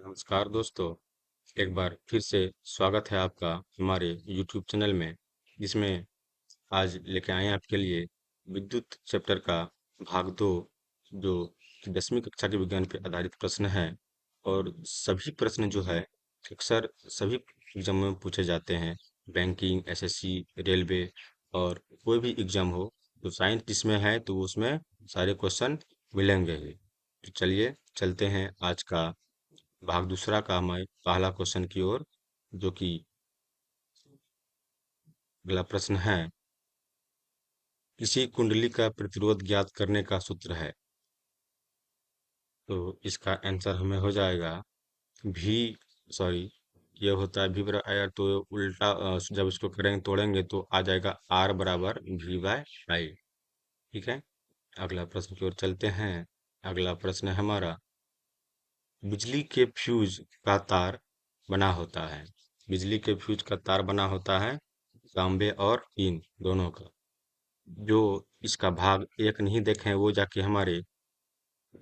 नमस्कार दोस्तों। एक बार फिर से स्वागत है आपका हमारे YouTube चैनल में, जिसमें आज लेके आए हैं आपके लिए विद्युत चैप्टर का भाग 2, जो कि 10वीं कक्षा के विज्ञान पर आधारित प्रश्न है। और सभी प्रश्न जो है अक्सर सभी एग्जाम में पूछे जाते हैं। बैंकिंग, एसएससी, रेलवे और कोई भी एग्जाम हो, तो साइंस जिसमें है तो उसमें सारे क्वेश्चन मिलेंगे ही। तो चलिए चलते हैं आज का भाग दूसरा का हमारे पहला क्वेश्चन की ओर, जो कि अगला प्रश्न है। किसी कुंडली का प्रतिरोध ज्ञात करने का सूत्र है। तो इसका आंसर हमें हो जाएगा भी, सॉरी, ये होता है भी बराबर आर, तो उल्टा जब इसको करेंगे तोड़ेंगे तो आ जाएगा आर बराबर V/I। ठीक है, अगला प्रश्न की ओर चलते हैं। अगला प्रश्न है हमारा, बिजली के फ्यूज का तार बना होता है। बिजली के फ्यूज का तार बना होता है तांबे और टीन दोनों का। जो इसका भाग एक नहीं देखे हैं वो जाके हमारे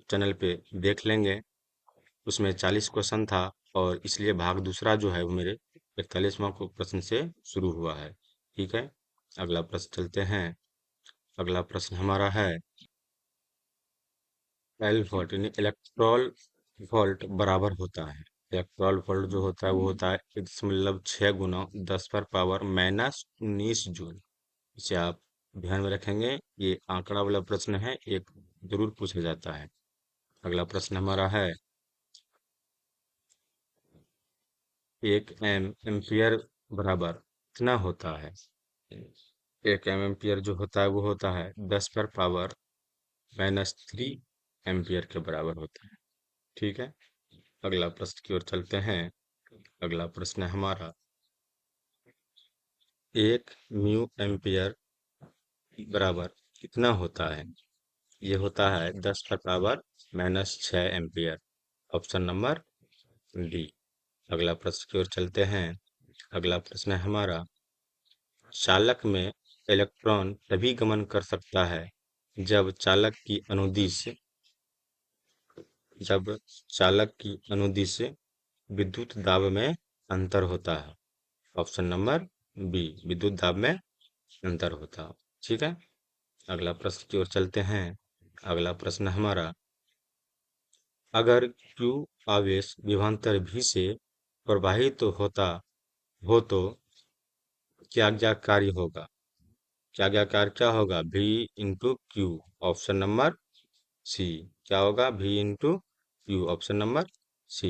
चैनल पे देख लेंगे। उसमें 40 क्वेश्चन था, और इसलिए भाग दूसरा जो है वो मेरे 41वां प्रश्न से शुरू हुआ है। ठीक है, अगला प्रश्न चलते हैं। अगला प्रश्न हमारा है, 12 वोल्ट यानी इलेक्ट्रॉल वोल्ट बराबर होता है। इलेक्ट्रॉल वोल्ट जो होता है वो होता है 1.6 गुना 10 पर पावर माइनस 19 जूल। इसे आप ध्यान में रखेंगे, ये आंकड़ा वाला प्रश्न है, एक जरूर पूछा जाता है। अगला प्रश्न हमारा है, 1 एम्पियर बराबर कितना होता है। 1 एम्पियर जो होता है वो होता है 10 पर पावर -3 एम्पियर के बराबर होता है। ठीक है, अगला प्रश्न की ओर चलते हैं। अगला प्रश्न है हमारा, 1 म्यू एम्पियर बराबर कितना होता है। ये होता है 10 पर power -6 ampere. Option number D. अगला प्रश्न की ओर चलते हैं। अगला प्रश्न है हमारा, चालक में इलेक्ट्रॉन तभी गमन कर सकता है जब चालक की अनुदिश जब चालक की अनुदिश विद्युत दाब में अंतर होता है। ऑप्शन नंबर बी, विद्युत दाब में अंतर होता है। ठीक है, अगला प्रश्न की ओर चलते हैं। अगला प्रश्न हमारा, अगर Q आवेश विभवांतर V से प्रवाहित होता हो तो क्या क्या कार्य होगा। क्या क्या कार्य क्या होगा, V into Q. Option number C. क्या होगा, V into Q. Option number C.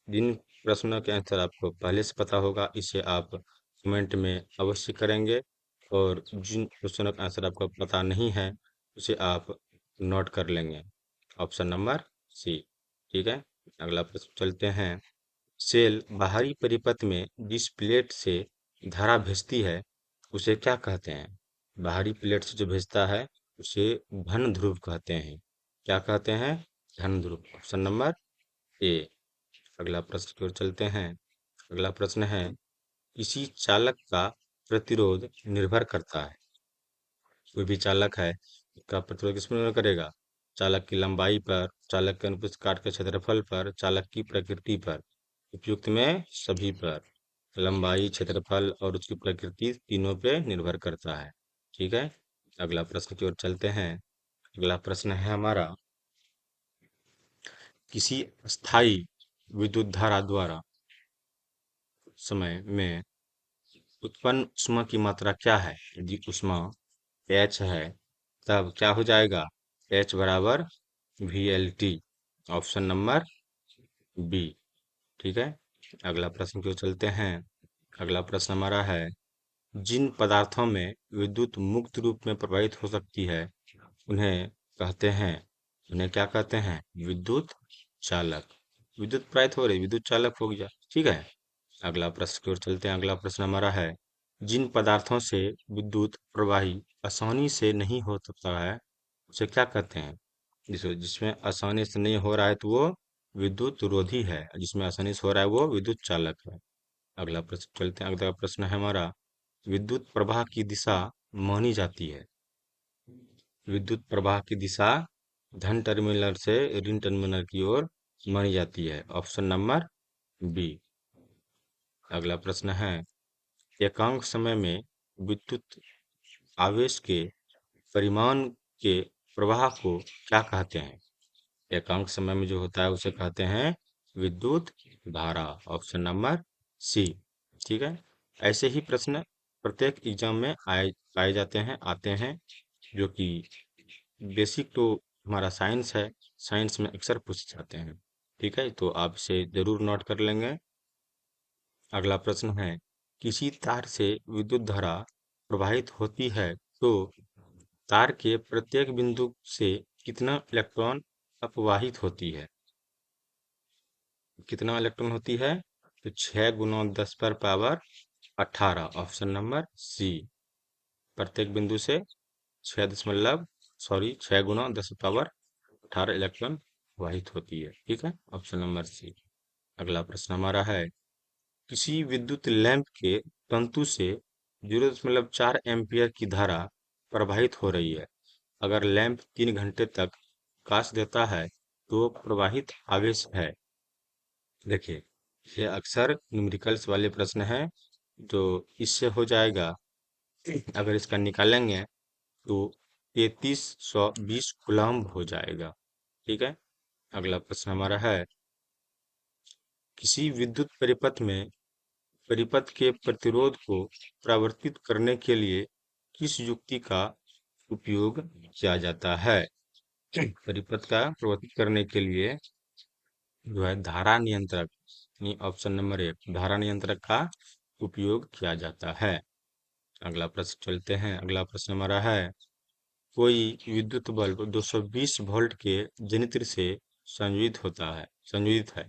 जिन प्रश्नों के आंसर आपको पहले से पता होगा, इसे आप कमेंट में अवश्य करेंगे, और जिन क्वेश्चनों का आंसर आपको पता नहीं है उसे आप नोट कर लेंगे। Option number C. ठीक है, अगला प्रश्न चलते हैं। सेल बाहरी परिपथ में जिस प्लेट से धारा भेजती है उसे क्या कहते हैं। बाहरी प्लेट से जो भेजता है उसे धन ध्रुव कहते हैं। क्या कहते हैं, धन ध्रुव। Option number A. अगला प्रश्न की ओर चलते हैं। अगला प्रश्न है, किसी चालक का प्रतिरोध निर्भर करता है। कोई भी चालक है, उसका प्रतिरोध किस पर निर्भर करेगा, चालक की लंबाई पर, चालक के अनुप्रस्थ काट के क्षेत्रफल पर, चालक की प्रकृति पर। उपयुक्त में सभी पर। लंबाई, क्षेत्रफल और उसकी प्रकृति तीनों पे निर्भर करता है। ठीक है, अगला प्रश्न की ओर चलते हैं। अगला प्रश्न है हमारा, किसी स्थायी विद्युत धारा द्वारा समय में उत्पन्न ऊष्मा की मात्रा क्या है। यदि ऊष्मा H है तब क्या हो जाएगा, H बराबर VLT। Option number B. ठीक है, अगला प्रश्न की ओर चलते हैं। अगला प्रश्न हमारा है, जिन पदार्थों में विद्युत मुक्त रूप में प्रवाहित हो सकती है उन्हें कहते हैं, उन्हें क्या कहते हैं, विद्युत चालक। विद्युत प्रवाहित हो रही, विद्युत चालक हो गया। ठीक है, अगला प्रश्न की ओर चलते हैं। अगला प्रश्न हमारा है, जिन पदार्थों से विद्युत प्रवाही आसानी से नहीं हो सकता है उसे क्या कहते हैं। जिसमें आसानी से नहीं हो रहा है तो वो विद्युत रोधी है, जिसमें आसानी से हो रहा है वो विद्युत चालक है। अगला प्रश्न चलते हैं। अगला प्रश्न है हमारा, विद्युत प्रवाह की दिशा मानी जाती है। विद्युत प्रवाह की दिशा धन टर्मिनल से ऋण टर्मिनल की ओर मानी जाती है? Option number B. अगला प्रश्न है, एकांक समय में विद्युत आवेश के परिमाण के प्रवाह को क्या कहते हैं? एकांक समय में जो होता है उसे कहते हैं विद्युत धारा। Option number C. ठीक है। ऐसे ही प्रश्न प्रत्येक एग्जाम में आए पाए जाते हैं, आते हैं, जो कि बेसिक तो हमारा साइंस है, साइंस में अक्सर पूछे जाते हैं। ठीक है, तो आप इसे जरूर नोट कर लेंगे। अगला प्रश्न है, किसी तार से विद्युत धारा प्रवाहित होती है तो तार के प्रत्येक बिंदु से कितना इलेक्ट्रॉन अपवाहित होती है? कितना इलेक्ट्रॉन होती है? तो 6 गुना 10 पर पावर 18। ऑप्शन नंबर सी। प्रत्येक बिंदु से 6 गुना 10 पावर 18 इलेक्ट्रॉन वाहित होती है। ठीक है, ऑप्शन नंबर सी। अगला प्रश्न हमारा है, किसी विद्युत लैंप के तंतु से 0.4 एम्पियर की धारा प्रवाहित हो रही है। अगर लैंप 3 घंटे तक प्रकाश देता है तो प्रवाहित आवेश है। देखिए, ये अक्सर न्यूमेरिकल्स वाले प्रश्न हैं, तो इससे हो जाएगा। अगर इसका निकालेंगे तो 3320 कूलम्ब हो जाएगा। ठीक है। अगला प्रश्न हमारा है, किसी विद्युत परिपथ में परिपथ के प्रतिरोध को परिवर्तित करने के लिए किस युक्ति का उपयोग किया जाता है? परिपथ का परिवर्तित करने के लिए जो है धारा नियंत्रक, यानी ऑप्शन नंबर 1, धारा नियंत्रक का उपयोग किया जाता है। अगला प्रश्न चलते हैं। अगला प्रश्न हमारा है, कोई विद्युत बल्ब 220 वोल्ट के जनित्र से संयोजित है।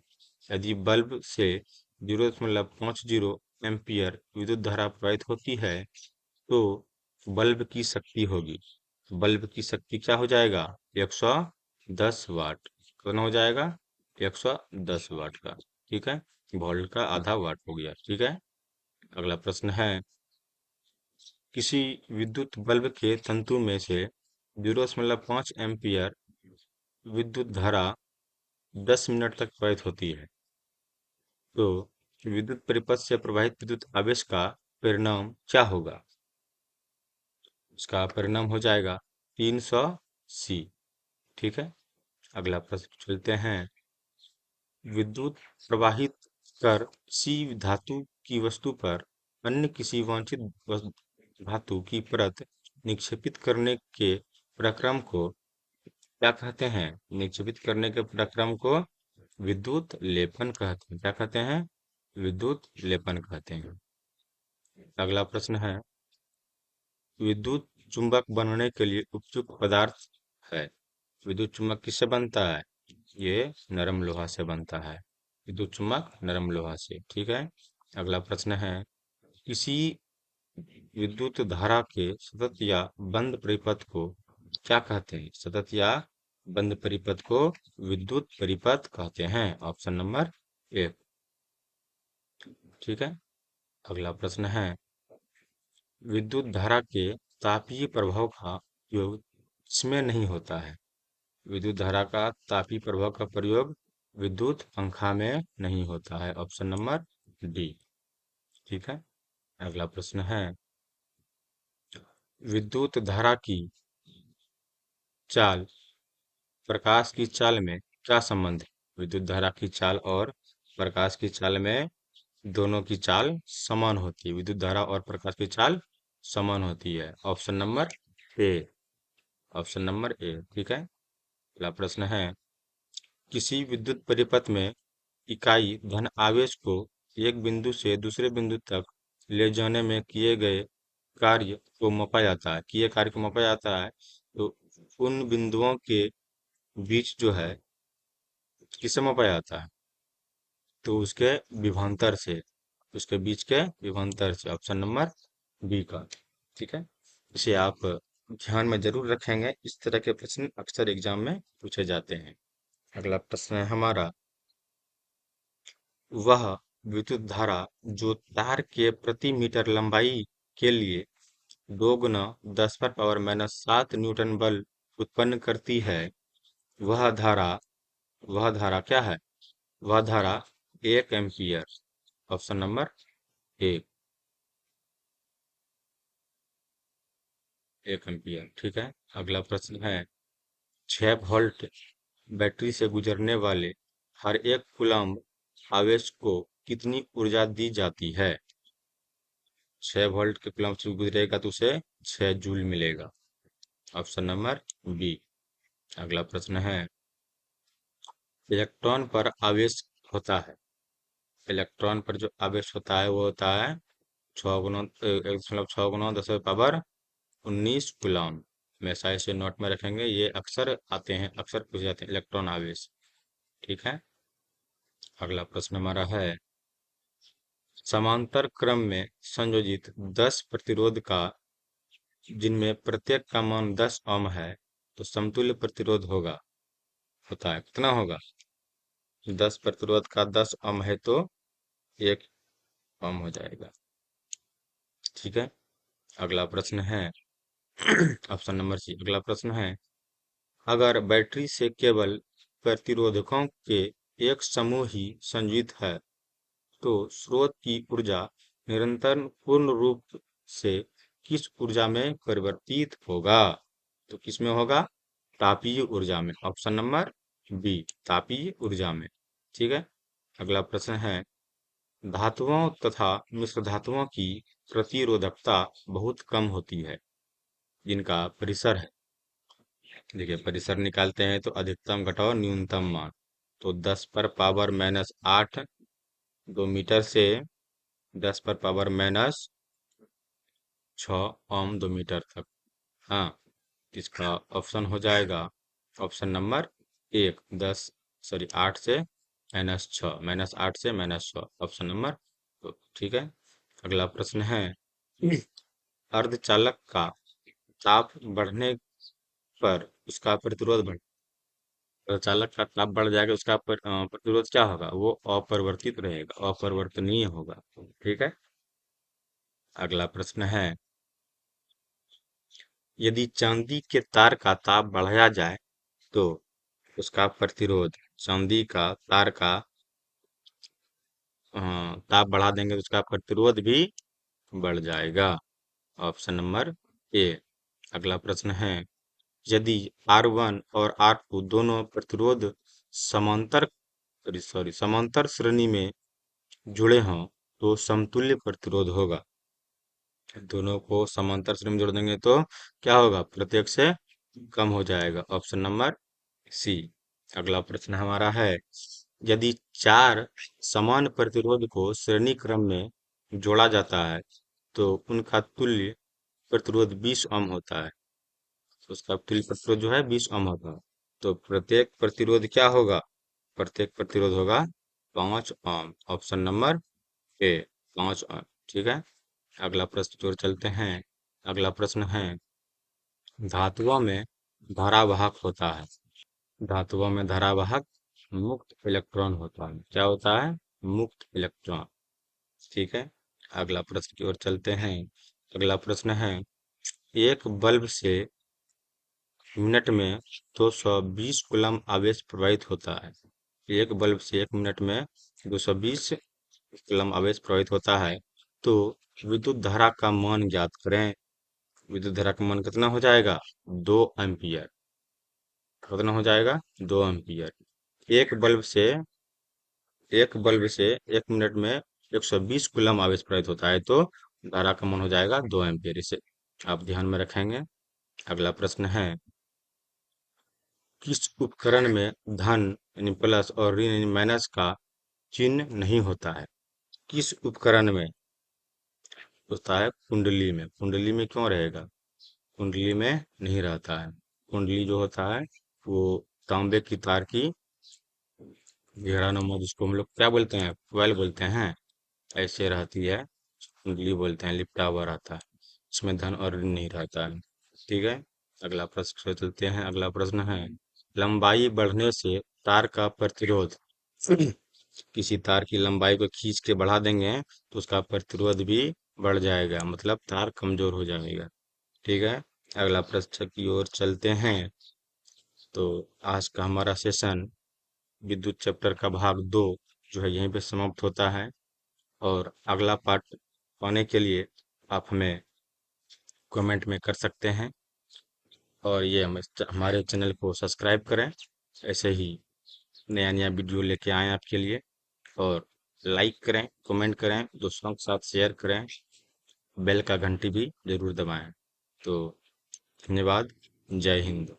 यदि बल्ब से 0.50 एम्पियर विद्युत धारा प्रवाहित होती है तो बल्ब की शक्ति होगी, बल्ब की शक्ति क्या हो जाएगा? 110 वाट। कितना हो जाएगा? 110 वाट का। ठीक है, वोल्ट का आधा वाट हो गया। ठीक है। अगला प्रश्न है, किसी विद्युत बल्ब के तंतु में से 0.5 एम्पियर विद्युत धारा 10 मिनट तक प्रवाहित होती है तो विद्युत परिपथ से प्रवाहित विद्युत आवेश का परिणाम क्या होगा? इसका परिणाम हो जाएगा 300 सी। ठीक है। अगला प्रश्न चलते हैं, विद्युत प्रवाहित कर किसी धातु की वस्तु पर अन्य किसी वांछित धातु की परत निक्षेपित करने के प्रक्रम को क्या कहते हैं? निक्षेपित करने के प्रक्रम को विद्युत लेपन कहते हैं। क्या कहते हैं? विद्युत लेपन कहते हैं। अगला प्रश्न है, विद्युत चुंबक बनने के लिए उपयुक्त पदार्थ है। विद्युत चुम्बक किससे बनता है? ये नरम लोहा से बनता है। विद्युत चुम्बक नरम लोहा से। ठीक है। अगला प्रश्न है, किसी विद्युत धारा के सतत या बंद परिपथ को क्या कहते हैं? सतत या बंद परिपथ को विद्युत परिपथ कहते हैं। Option number 1। ठीक है। अगला प्रश्न है, विद्युत धारा के तापीय प्रभाव का उपयोग किसमें नहीं होता है? विद्युत धारा का तापीय प्रभाव का प्रयोग विद्युत पंखा में नहीं होता है। Option number D. ठीक है। अगला प्रश्न है, विद्युत धारा की चाल प्रकाश की चाल में क्या संबंध है? विद्युत धारा की चाल और प्रकाश की चाल में दोनों की चाल समान होती है। विद्युत धारा और प्रकाश की चाल समान होती है। Option number A. Option number A. ठीक है। अगला प्रश्न है, किसी विद्युत परिपथ में इकाई धन आवेश को एक बिंदु से दूसरे बिंदु तक ले जाने में किए कार्य को मापा जाता है तो उन बिंदुओं के बीच जो है किससे मापा जाता है? तो उसके विभवांतर से, उसके बीच के विभवांतर से। ऑप्शन नंबर बी का। ठीक है। इसे आप ध्यान में जरूर रखेंगे, इस तरह के प्रश्न अक्सर एग्जाम में पूछे जाते हैं। अगला प्रश्न है हमारा, वह विद्युत धारा जो तार के प्रति मीटर लंबाई के लिए 2 गुना 10 पर पावर -7 न्यूटन बल उत्पन्न करती है, वह धारा वह धारा क्या है? वह धारा 1 ampere. Option number A, 1 ampere. ठीक है। अगला प्रश्न है, 6 वोल्ट बैटरी से गुजरने वाले हर एक कूलम्ब आवेश को कितनी ऊर्जा दी जाती है? 6 वोल्ट के कूलम्ब से गुजरेगा तो उसे 6 जूल मिलेगा। Option number B. अगला प्रश्न है, इलेक्ट्रॉन पर आवेश होता है। इलेक्ट्रॉन पर जो आवेश होता है वो होता है 6 × 10⁻⁹ कूलम्ब। हमेशा इसे नोट में रखेंगे, ये अक्सर आते हैं, अक्सर पूछे जाते हैं इलेक्ट्रॉन आवेश। ठीक है। अगला प्रश्न हमारा है, समांतर क्रम में संयोजित 10 प्रतिरोध का, जिनमें प्रत्येक का मान 10 ओम है, तो समतुल्य प्रतिरोध होता है कितना होगा? 10 प्रतिरोध का 10 ओम है तो 1 ओम हो जाएगा। ठीक है। अगला प्रश्न है ऑप्शन नंबर सी। अगला प्रश्न है, अगर बैटरी से केवल प्रतिरोधकों के एक समूह ही संजीवित है, तो स्रोत की ऊर्जा निरंतर पूर्ण रूप से किस ऊर्जा में परिवर्तित होगा? तो किस में होगा? तापीय ऊर्जा में। ऑप्शन नंबर बी, तापीय ऊर्जा में। ठीक है। अगला प्रश्न है, धातुओं तथा मिश्र धातुओं की प्रतिरोधकता बहुत कम होती है, जिनका परिसर है। देखिए, परिसर निकालते हैं तो अधिकतम घटाओ न्यूनतम मान। तो 10⁻⁻8 2 मीटर से 10⁻⁻6 ओम 2 मीटर तक। हाँ, इसका ऑप्शन हो जाएगा ऑप्शन नंबर एक, 8 से -6, ऑप्शन नंबर दो। ठीक है। अगला प्रश्न है, अर्धचालक का ताप बढ़ने पर उसका प्रतिरोध बढ़ अर्धचालक का ताप बढ़ जाएगा, उसका प्रतिरोध क्या होगा? वो अपरिवर्तित रहेगा, अपरिवर्तनीय होगा। ठीक है। अगला प्रश्न है, यदि चांदी के तार का ताप बढ़ाया जाए तो उसका प्रतिरोध, चांदी का तार का ताप बढ़ा देंगे तो उसका प्रतिरोध भी बढ़ जाएगा। Option number A. अगला प्रश्न है, यदि R1 और R2 दोनों प्रतिरोध समांतर समांतर श्रेणी में जुड़े हों तो समतुल्य प्रतिरोध होगा। दोनों को समांतर श्रेणी में जोड़ देंगे तो क्या होगा? प्रत्येक से कम हो जाएगा। Option number C. अगला प्रश्न हमारा है, यदि 4 समान प्रतिरोध को श्रेणी क्रम में जोड़ा जाता है तो उनका तुल्य प्रतिरोध 20 ओम होता है। तो उसका तुल्य प्रतिरोध जो है 20 ओम होता है। तो प्रत्येक प्रतिरोध क्या होगा? प्रत्येक प्रतिरोध होगा 5 ओम। ऑप्शन नंबर ए, 5 ओम। ठीक है। अगला प्रश्न की ओर चलते हैं। अगला प्रश्न है, धातुओं में धारावाहक होता है। धातुओं में धारावाहक मुक्त इलेक्ट्रॉन होता है। क्या होता है? मुक्त इलेक्ट्रॉन। ठीक है। अगला प्रश्न की ओर चलते हैं। अगला प्रश्न है, एक बल्ब से मिनट में 220 कूलम्ब आवेश प्रवाहित होता है। एक बल्ब से 1 मिनट में 220 कूलम्ब आवेश प्रवाहित होता है, तो विद्युत धारा का मान ज्ञात करें। विद्युत धारा का मान कितना हो जाएगा? 2 एम्पियर। कितना हो जाएगा? 2 एम्पियर। एक बल्ब से एक बल्ब से 1 मिनट में 120 कूलम्ब आवेश प्रवाहित होता है, तो धारा का मान हो जाएगा 2 एम्पियर। इसे आप ध्यान में रखेंगे। अगला प्रश्न है, किस उपकरण में धन यानी प्लस और ऋण यानी माइनस का चिन्ह नहीं होता है? किस उपकरण में होता है? कुंडली में। कुंडली में क्यों रहेगा? कुंडली में नहीं रहता है। कुंडली जो होता है वो तांबे की तार की घेरा नुमा, जिसको हम लोग क्या बोलते हैं? क्वेल बोलते हैं, ऐसे रहती है। कुंडली बोलते हैं, लिपटा हुआ रहता है। इसमें धन और ऋण नहीं रहता है। ठीक है। अगला प्रश्न पे चलते हैं। अगला प्रश्न है, लंबाई बढ़ने से तार का प्रतिरोध किसी तार की लंबाई को खींच के बढ़ा देंगे तो उसका प्रतिरोध भी बढ़ जाएगा, मतलब तार कमजोर हो जाएगा। ठीक है। अगला प्रश्न की ओर चलते हैं। तो आज का हमारा सेशन विद्युत चैप्टर का भाग 2 जो है यहीं पे समाप्त होता है। और अगला पार्ट पाने के लिए आप हमें कमेंट में कर सकते हैं, और ये हमारे चैनल को सब्सक्राइब करें। ऐसे ही नया नया वीडियो लेके आएँ आपके लिए। और लाइक करें, कमेंट करें, दोस्तों के साथ शेयर करें, बेल का घंटी भी जरूर दबाएं। तो धन्यवाद। जय हिंद।